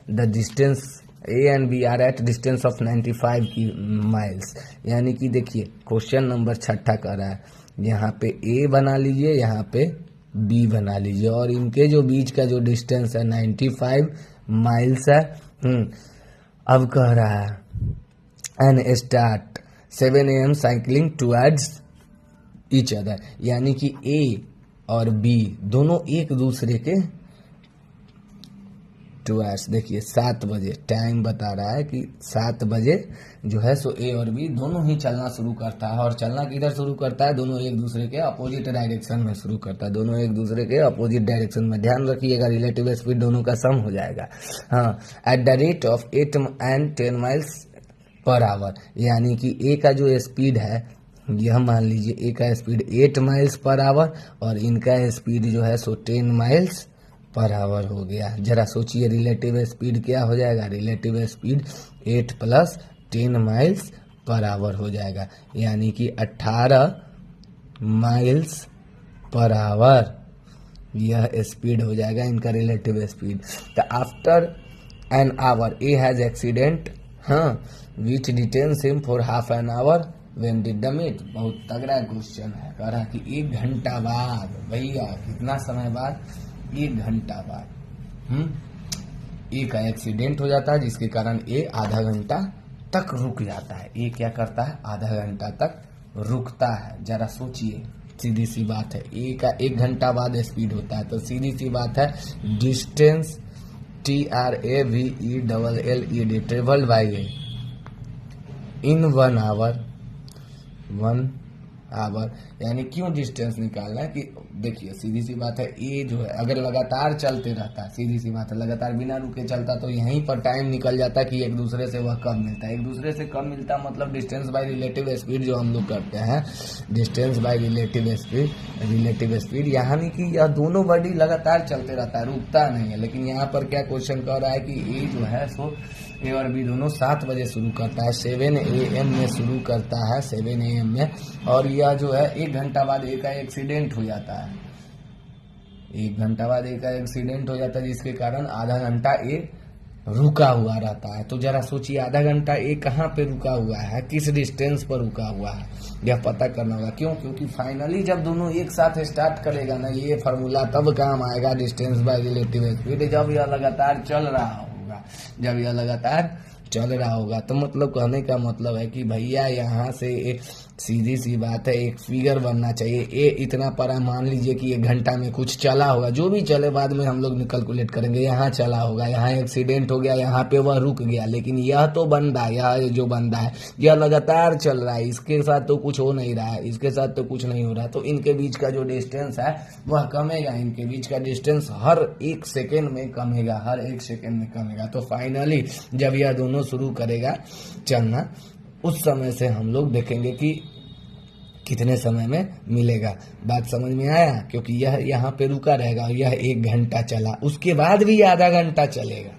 The distance A and B are at distance of 95 miles. यानी कि देखिए question number 6 कह रहा है यहाँ पे ए बना लीजिए, यहाँ पे बी बना लीजिए और इनके जो बीच का जो डिस्टेंस है 95 माइल्स है। अब कह रहा है and start 7 AM cycling towards each other. यानी कि ए और बी दोनों एक दूसरे के टुवर्ड्स, देखिए 7 बजे टाइम बता रहा है कि 7 बजे जो है सो ए और बी दोनों ही चलना शुरू करता है। और चलना किधर शुरू करता है? दोनों एक दूसरे के अपोजिट डायरेक्शन में शुरू करता है, दोनों एक दूसरे के अपोजिट डायरेक्शन में। ध्यान रखिएगा रिलेटिव स्पीड दोनों का सम हो जाएगा। हाँ, at the rate of 8 and 10 miles per hour. यानी कि ए का जो स्पीड है यह मान लीजिए ए का स्पीड 8 माइल्स पर आवर और इनका स्पीड जो है सो 10 माइल्स पर आवर हो गया। जरा सोचिए रिलेटिव स्पीड क्या हो जाएगा? Relative speed 8 + 10 miles per hour हो जाएगा, यानी कि 18 माइल्स पर आवर यह स्पीड हो जाएगा इनका रिलेटिव स्पीड। तो after an hour A has accident, हाँ, which detains him for half an hour when did the meet. बहुत तगड़ा क्वेश्चन है, कह रहा कि 1 घंटा बाद, भैया कितना समय बाद? 1 घंटा बाद ए का एक्सीडेंट हो जाता है जिसके कारण ए आधा घंटा तक रुक जाता है। ए क्या करता है? आधा घंटा तक रुकता है। जरा सोचिए, सीधी सी बात है, ए का 1 घंटा बाद स्पीड होता है तो सीधी सी बात है distance TRAVELLED travelled by A in 1 hour, 1 hour. यानी क्यों डिस्टेंस निकालना है कि देखिए सीधी सी बात है, ए जो है अगर लगातार चलते रहता है, सीधी सी बात है लगातार बिना रुके चलता तो यहीं पर टाइम निकल जाता कि एक दूसरे से वह कम मिलता है। एक दूसरे से कम मिलता मतलब डिस्टेंस बाय रिलेटिव स्पीड जो हम लोग करते हैं, डिस्टेंस बाय रिलेटिव स्पीड यानी कि यह दोनों बॉडी लगातार चलते रहता है, रुकता नहीं है। लेकिन यहाँ पर क्या क्वेश्चन कर रहा है कि ए जो है सो ए और बी दोनों 7 बजे शुरू करता है, 7 AM में शुरू करता है, 7 AM में। और यह जो है 1 घंटा बाद ए का एक्सीडेंट हो जाता है, 1 घंटा बाद ए का एक्सीडेंट हो जाता है जिसके कारण आधा घंटा ए रुका हुआ रहता है। तो जरा सोचिए आधा घंटा ए कहाँ पे रुका हुआ है, किस डिस्टेंस पर रुका हुआ है, यह पता करना होगा। क्यों? क्योंकि फाइनली जब दोनों एक साथ स्टार्ट करेगा ना, ये फार्मूला तब काम आएगा डिस्टेंस बाय रिलेटिव स्पीड, जब यह लगातार चल रहा होगा। जब यह लगातार चल रहा होगा तो मतलब कहने का मतलब है कि भैया यहाँ से सीधी सी बात है एक फिगर बनना चाहिए। ए इतना पड़ा, मान लीजिए कि 1 घंटा में कुछ चला होगा, जो भी चले बाद में हम लोग कैलकुलेट करेंगे। यहाँ चला होगा, यहाँ एक्सीडेंट हो गया, यहाँ पे वह रुक गया। लेकिन यह तो बंदा, यह जो बंदा है यह लगातार चल रहा है, इसके साथ तो कुछ हो नहीं रहा है, इसके साथ तो कुछ नहीं हो रहा है, तो इनके बीच का जो डिस्टेंस है वह कमेगा। इनके बीच का डिस्टेंस हर 1 सेकेंड में कमेगा, हर 1 सेकेंड में कमेगा। तो फाइनली जब यह दोनों शुरू करेगा चलना, उस समय से हम लोग देखेंगे कि कितने समय में मिलेगा। बात समझ में आया? क्योंकि यह यहाँ पे रुका रहेगा और यह 1 घंटा चला, उसके बाद भी आधा घंटा चलेगा,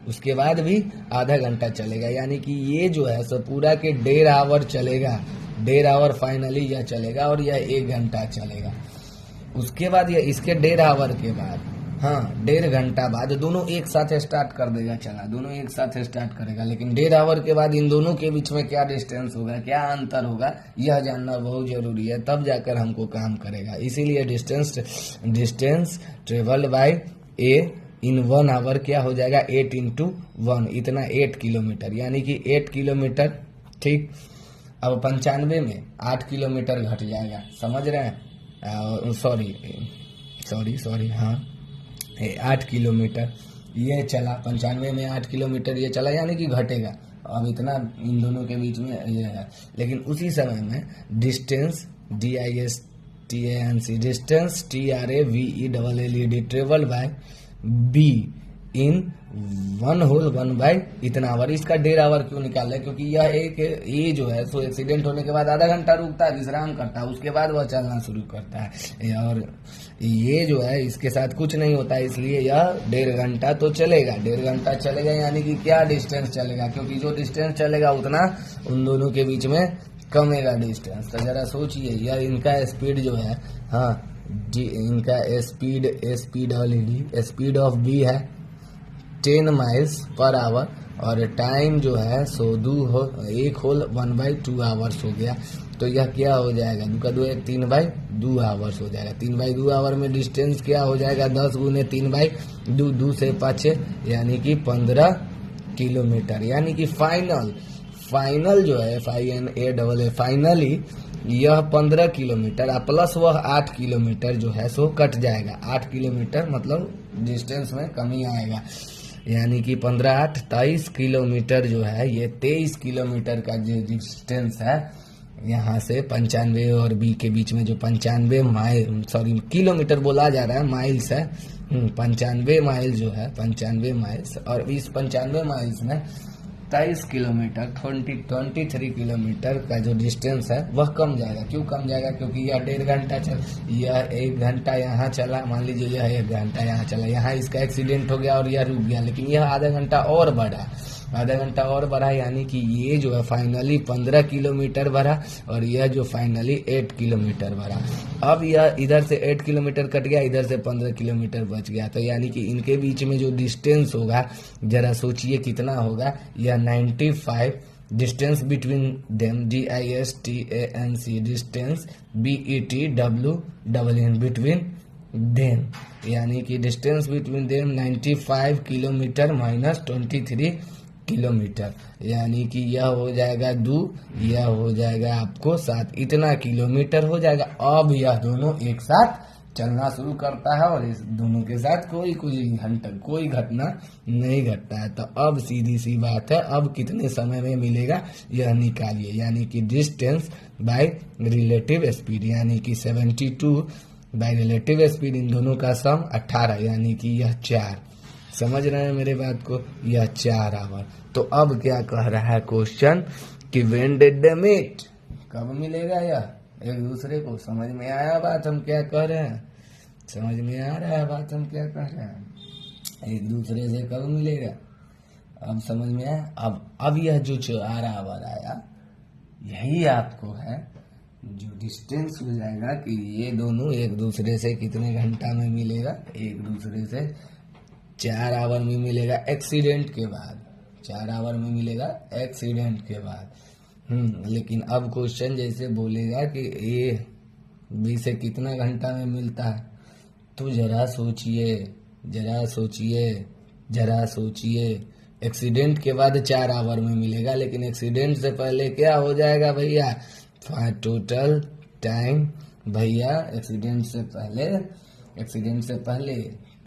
उसके बाद भी आधा घंटा चलेगा। यानी कि ये जो है सो पूरा के 1.5 आवर चलेगा, 1.5 आवर फाइनली यह चलेगा और यह 1 घंटा चलेगा। उसके बाद यह इसके 1.5 आवर के बाद, हाँ 1.5 घंटा बाद दोनों एक साथ स्टार्ट कर देगा चला, दोनों एक साथ स्टार्ट करेगा। लेकिन 1.5 आवर के बाद इन दोनों के बीच में क्या डिस्टेंस होगा, क्या अंतर होगा, यह जानना बहुत जरूरी है, तब जाकर हमको काम करेगा। इसीलिए distance travelled by A in 1 hour क्या हो जाएगा, 8 × 1, इतना 8 किलोमीटर, यानी कि 8 किलोमीटर। ठीक, अब 95 में 8 किलोमीटर घट जाएगा, समझ रहे हैं? सॉरी, हाँ 8 किलोमीटर ये चला, 95 में 8 किलोमीटर ये चला, यानी कि घटेगा। अब इतना इन दोनों के बीच में ये है। लेकिन उसी समय में distance DISTANC distance TRAVELLED travel by be in 1/1 इतना आवर। इसका 1.5 आवर क्यों निकाल रहे? क्योंकि यह ये जो है सो एक्सीडेंट होने के बाद आधा घंटा रुकता है, विश्राम करता है, उसके बाद वह चलना शुरू करता है। और ये जो है इसके साथ कुछ नहीं होता है, इसलिए यह 1.5 घंटा तो चलेगा, 1.5 घंटा चलेगा। यानी कि क्या डिस्टेंस चलेगा, क्योंकि जो डिस्टेंस चलेगा उतना उन दोनों के बीच में कमेगा डिस्टेंस। तो जरा सोचिए यह इनका स्पीड जो है, हाँ इनका स्पीड ऑफ बी है 10 माइल्स पर आवर और टाइम जो है सो 1 होल 1/2 आवर्स हो गया। तो यह क्या हो जाएगा, 2 का 2 3/2 आवर्स हो जाएगा। 3/2 आवर में डिस्टेंस क्या हो जाएगा, 10 गुने 3/2, 2 से 5 यानी कि 15 किलोमीटर। यानी कि फाइनल जो है FINALL फाइनली यह 15 किलोमीटर प्लस वह 8 किलोमीटर जो है सो कट जाएगा। 8 किलोमीटर मतलब डिस्टेंस में कमी आएगा, यानी कि 15 8 23 किलोमीटर जो है, ये 23 किलोमीटर का जो डिस्टेंस है यहाँ से 95 और बी के बीच में, जो 95 किलोमीटर बोला जा रहा है, माइल्स है। 95 माइल जो है, 95 माइल्स, और इस 95 माइल्स में 23 किलोमीटर 23 किलोमीटर का जो डिस्टेंस है वह कम जाएगा। क्यों कम जाएगा, क्योंकि यह 1.5 घंटा यह 1 घंटा यहाँ चला, मान लीजिए यह 1 घंटा यहाँ चला, यहाँ इसका एक्सीडेंट हो गया और यह रुक गया, लेकिन यह आधा घंटा और बढ़ा, यानी कि ये जो है फाइनली 15 किलोमीटर बढ़ा और यह जो फाइनली 8 किलोमीटर बढ़ा। अब यह इधर से 8 किलोमीटर कट गया, इधर से 15 किलोमीटर बच गया, तो यानी कि इनके बीच में जो डिस्टेंस होगा जरा सोचिए कितना होगा, यह 95 distance between them, DISTANC distance BETWN between them, यानी कि distance between them 95 kilometre minus 23 kilometre, यानी कि यह हो जाएगा 2, यह हो जाएगा आपको 7, इतना किलोमीटर हो जाएगा। अब यह दोनों एक साथ चलना शुरू करता है और इस दोनों के साथ कोई घटना नहीं घटता है। तो अब सीधी सी बात है, अब कितने समय में मिलेगा यह निकालिए, यानी कि डिस्टेंस बाय रिलेटिव स्पीड, यानी कि 72 बाय रिलेटिव स्पीड, इन दोनों का सम 18, यानी कि यह 4। समझ रहे हैं मेरे बात को, यह 4 आवर। तो अब क्या कह रहा है क्वेश्चन कि व्हेन डिड दे मीट, कब मिलेगा यह एक दूसरे को। समझ में आया बात हम क्या कह रहे हैं, समझ में आ रहा है बात हम क्या कह रहे हैं, एक दूसरे से कब मिलेगा, अब समझ में आया। अब यह जो 4 आवर आया, यही आपको है जो डिस्टेंस हो जाएगा कि ये दोनों एक दूसरे से कितने घंटा में मिलेगा, एक दूसरे से 4 आवर में मिलेगा एक्सीडेंट के बाद, 4 आवर में मिलेगा एक्सीडेंट के बाद। लेकिन अब क्वेश्चन जैसे बोलेगा कि A B से कितना घंटा में मिलता है, तो जरा सोचिए, एक्सीडेंट के बाद 4 आवर में मिलेगा, लेकिन एक्सीडेंट से पहले क्या हो जाएगा भैया, टोटल टाइम भैया, एक्सीडेंट से पहले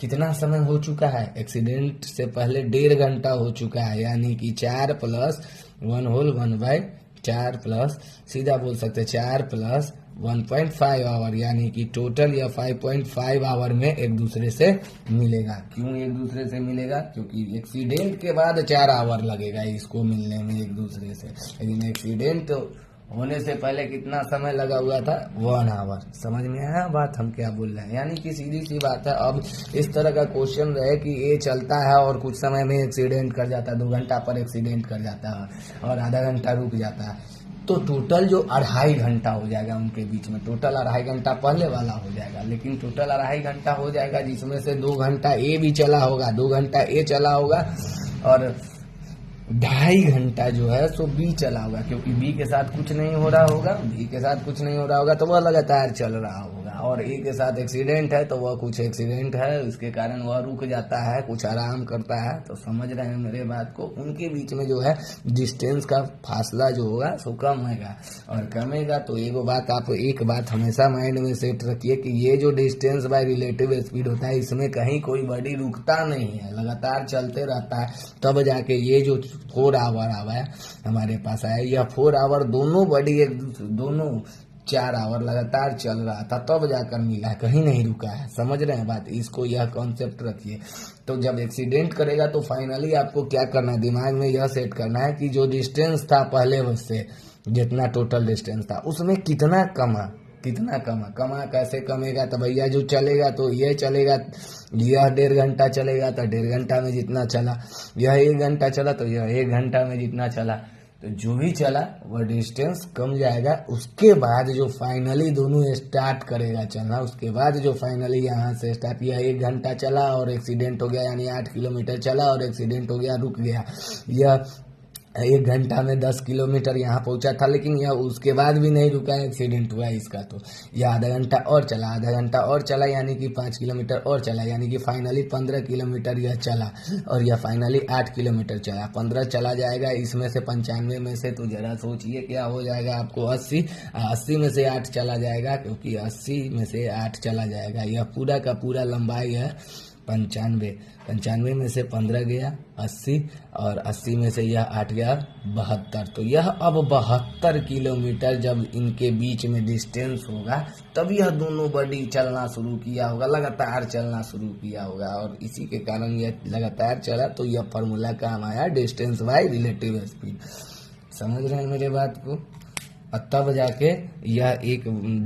कितना समय हो चुका है, एक्सीडेंट से पहले 1.5 घंटा हो चुका है, यानी कि 4 + 1 होल 1/4 प्लस, सीधा बोल सकते 4 + 1.5 आवर, यानी कि टोटल यह 5.5 आवर में एक दूसरे से मिलेगा। क्यों एक दूसरे से मिलेगा, क्योंकि एक्सीडेंट के बाद 4 आवर लगेगा इसको मिलने में एक दूसरे से, लेकिन एक्सीडेंट होने से पहले कितना समय लगा हुआ था, 1 आवर। समझ में आया बात हम क्या बोल रहे हैं, यानी कि सीधी सी बात है। अब इस तरह का क्वेश्चन रहे कि ये चलता है और कुछ समय में एक्सीडेंट कर जाता है, 2 घंटा पर एक्सीडेंट कर जाता है और आधा घंटा रुक जाता है, तो टोटल जो 2.5 घंटा हो जाएगा उनके बीच में, टोटल 2.5 घंटा पहले वाला हो जाएगा, लेकिन टोटल 2.5 घंटा हो जाएगा, जिसमें से 2 घंटा ए भी चला होगा, 2 घंटा ए चला होगा और 2.5 घंटा जो है सो बी चला होगा, क्योंकि बी के साथ कुछ नहीं हो रहा होगा, तो वह लगातार चल रहा होगा, और ए के साथ एक्सीडेंट है तो वह कुछ एक्सीडेंट है, इसके कारण वह रुक जाता है, कुछ आराम करता है। तो समझ रहे हैं मेरे बात को, उनके बीच में जो है डिस्टेंस का फासला जो होगा सो कम होगा, और कमेगा तो एक बात हमेशा माइंड में सेट रखिए कि ये जो डिस्टेंस बाय रिलेटिव स्पीड होता है, इसमें कहीं कोई बॉडी रुकता नहीं है, लगातार चलते रहता है, तब जाके ये जो 4 आवर आया हमारे पास आया, यह 4 आवर दोनों 4 आवर लगातार चल रहा था, तब जाकर मिला, कहीं नहीं रुका है। समझ रहे हैं बात, इसको यह कॉन्सेप्ट रखिए। तो जब एक्सीडेंट करेगा तो फाइनली आपको क्या करना है, दिमाग में यह सेट करना है कि जो डिस्टेंस था पहले से, जितना टोटल डिस्टेंस था उसमें कितना कमा कैसे कमेगा, तो भैया जो चलेगा तो ये चलेगा, यह 1.5 घंटा चलेगा तो 1.5 घंटा में जितना चला, यह 1 घंटा चला तो यह 1 घंटा में जितना चला, तो जो भी चला वह डिस्टेंस कम जाएगा। उसके बाद जो फाइनली दोनों स्टार्ट करेगा चलना, उसके बाद जो फाइनली यहाँ से स्टार्ट, यह 1 घंटा चला और एक्सीडेंट हो गया, यानी 8 किलोमीटर चला और एक्सीडेंट हो गया, रुक गया। यह 1 घंटा में 10 किलोमीटर यहाँ पहुंचा था, लेकिन यह उसके बाद भी नहीं रुका, एक्सीडेंट हुआ इसका। तो यह आधा घंटा और चला, आधा घंटा और चला, यानी कि 5 किलोमीटर और चला, यानी कि फाइनली 15 किलोमीटर यह चला और यह फाइनली 8 किलोमीटर चला। 15 चला जाएगा इसमें से 95 में से, तो जरा सोचिए क्या हो जाएगा आपको। 80 में से 8 चला जाएगा, क्योंकि 80 में से 8 चला जाएगा। यह पूरा का पूरा लंबाई है 95 में से 15 गया 80, और 80 में से यह 8 गया 72। तो यह अब 72 किलोमीटर जब इनके बीच में डिस्टेंस होगा, तब यह दोनों बॉडी चलना शुरू किया होगा, लगातार चलना शुरू किया होगा, और इसी के कारण यह लगातार चला। तो यह फार्मूला काम आया डिस्टेंस बाय रिलेटिव स्पीड। समझ रहे हैं मेरे बात को? और तब जाके यह एक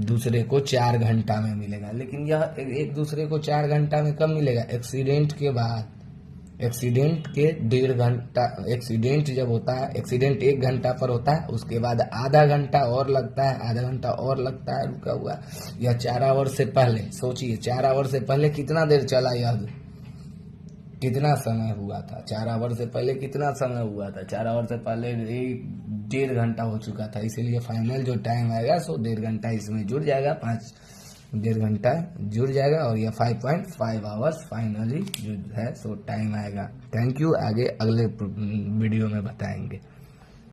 दूसरे को 4 घंटा में मिलेगा। लेकिन यह एक दूसरे को 4 घंटा में कब मिलेगा? एक्सीडेंट के बाद। एक्सीडेंट के 1.5 घंटा, एक्सीडेंट जब होता है, एक्सीडेंट 1 घंटा पर होता है, उसके बाद आधा घंटा और लगता है, आधा घंटा और लगता है रुका हुआ। यह 4 आवर से पहले सोचिए, 4 आवर से पहले कितना देर चला, यह कितना समय हुआ था? 4 आवर से पहले कितना समय हुआ था? 4 आवर से पहले 1.5 घंटा हो चुका था। इसीलिए फाइनल जो टाइम आएगा सो 1.5 घंटा इसमें जुड़ जाएगा, 1.5 घंटा जुड़ जाएगा, और यह 5.5 आवर्स फाइनली जो है सो टाइम आएगा। Thank you. आगे अगले वीडियो में बताएंगे।